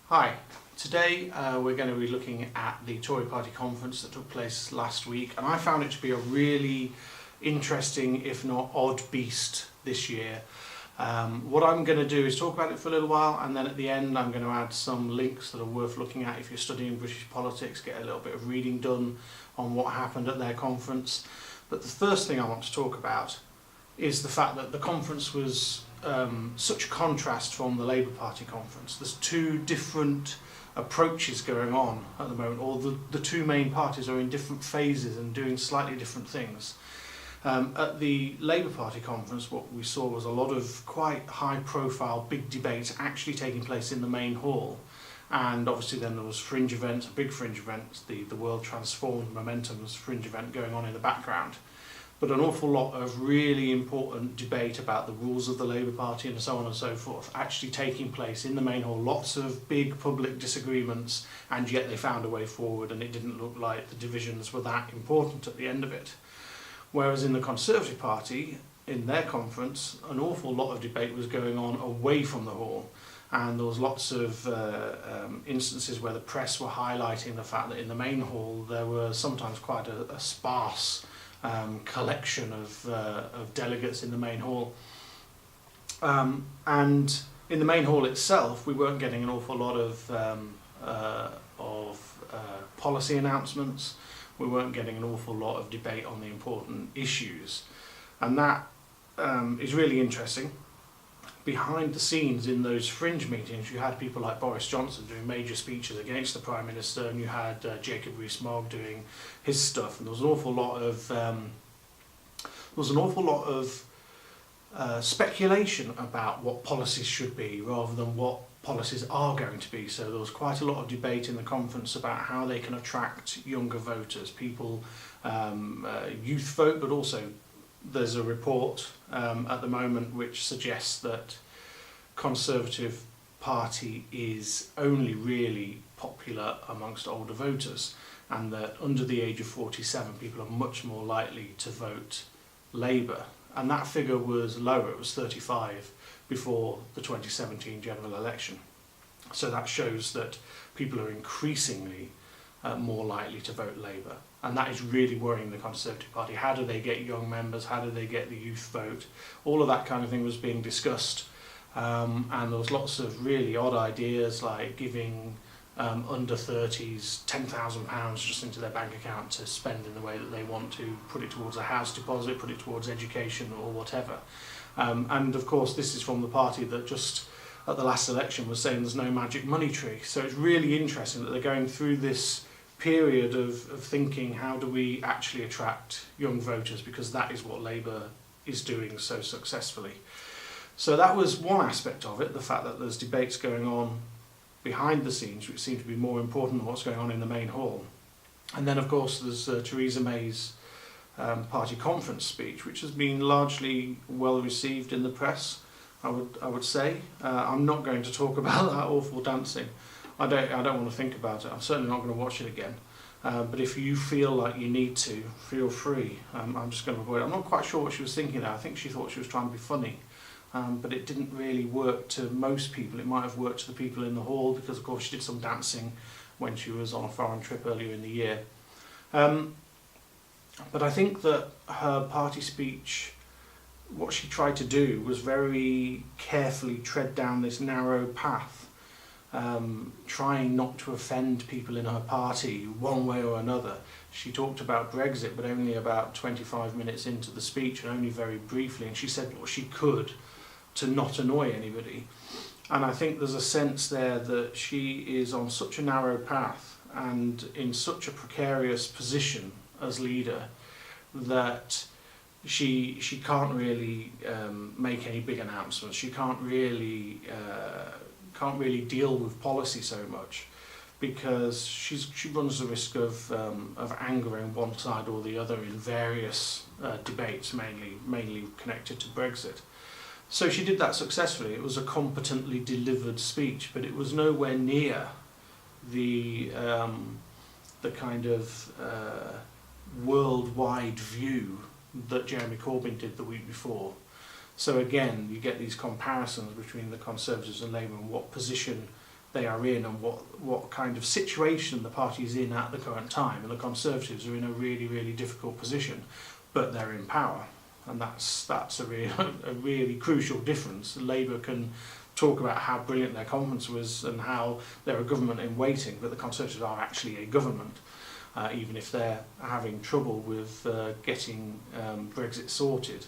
Hi, today we're going to be looking at the Tory Party conference that took place last week, and I found it to be a really interesting, if not odd, beast this year. What I'm going to do is talk about it for a little while, and then at the end I'm going to add some links that are worth looking at if you're studying British politics, get a little bit of reading done on what happened at their conference. But the first thing I want to talk about is the fact that the conference was such a contrast from the Labour Party conference. There's two different approaches going on at the moment, or the two main parties are in different phases and doing slightly different things. At the Labour Party conference, what we saw was a lot of quite high profile big debates actually taking place in the main hall, and obviously then there was fringe events, a big fringe event, the World Transformed Momentum's fringe event going on in the background. But an awful lot of really important debate about the rules of the Labour Party and so on and so forth actually taking place in the main hall. Lots of big public disagreements, and yet they found a way forward, and it didn't look like the divisions were that important at the end of it. Whereas in the Conservative Party, in their conference, an awful lot of debate was going on away from the hall, and there was lots of instances where the press were highlighting the fact that in the main hall there were sometimes quite a sparse collection of delegates in the main hall, and in the main hall itself we weren't getting an awful lot of policy announcements. We weren't getting an awful lot of debate on the important issues, and that is really interesting. Behind the scenes in those fringe meetings you had people like Boris Johnson doing major speeches against the Prime Minister, and you had Jacob Rees-Mogg doing his stuff, and there was an awful lot of speculation about what policies should be rather than what policies are going to be. So there was quite a lot of debate in the conference about how they can attract younger voters, people, youth vote, but also there's a report at the moment which suggests that Conservative Party is only really popular amongst older voters, and that under the age of 47 people are much more likely to vote Labour, and that figure was lower, it was 35 before the 2017 general election. So that shows that people are increasingly more likely to vote Labour, and that is really worrying the Conservative Party. How do they get young members? How do they get the youth vote? All of that kind of thing was being discussed, and there was lots of really odd ideas like giving under 30s £10,000 just into their bank account to spend in the way that they want to, put it towards a house deposit, put it towards education or whatever. And of course this is from the party that just at the last election was saying there's no magic money tree. So it's really interesting that they're going through this period of thinking, how do we actually attract young voters, because that is what Labour is doing so successfully. So that was one aspect of it, the fact that there's debates going on behind the scenes which seem to be more important than what's going on in the main hall. And then of course there's Theresa May's party conference speech, which has been largely well received in the press, I would say. I'm not going to talk about that awful dancing. I don't want to think about it. I'm certainly not going to watch it again. But if you feel like you need to, feel free. I'm just going to avoid it. I'm not quite sure what she was thinking there. I think she thought she was trying to be funny. But it didn't really work to most people. It might have worked to the people in the hall, because of course she did some dancing when she was on a foreign trip earlier in the year. But I think that her party speech, what she tried to do was very carefully tread down this narrow path, trying not to offend people in her party one way or another. She talked about Brexit, but only about 25 minutes into the speech, and only very briefly, and she said what she could to not annoy anybody. And I think there's a sense there that she is on such a narrow path and in such a precarious position as leader that she can't really make any big announcements. She can't really deal with policy so much, because she runs the risk of angering one side or the other in various debates, mainly connected to Brexit. So she did that successfully. It was a competently delivered speech, but it was nowhere near the kind of worldwide view that Jeremy Corbyn did the week before. So again, you get these comparisons between the Conservatives and Labour and what position they are in and what kind of situation the party is in at the current time. And the Conservatives are in a really, really difficult position, but they're in power. And that's a really crucial difference. Labour can talk about how brilliant their conference was and how they're a government in waiting, but the Conservatives are actually a government, even if they're having trouble with getting Brexit sorted.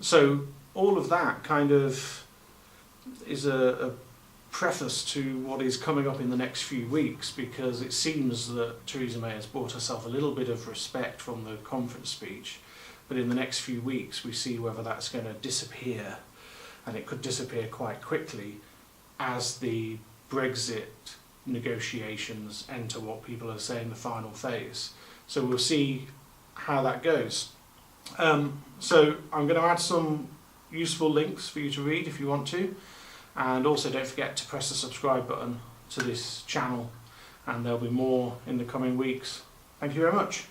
So all of that kind of is a preface to what is coming up in the next few weeks, because it seems that Theresa May has bought herself a little bit of respect from the conference speech, but in the next few weeks we see whether that's going to disappear, and it could disappear quite quickly as the Brexit negotiations enter what people are saying the final phase. So we'll see how that goes. So I'm going to add some useful links for you to read if you want to, and also don't forget to press the subscribe button to this channel, and there'll be more in the coming weeks. Thank you very much.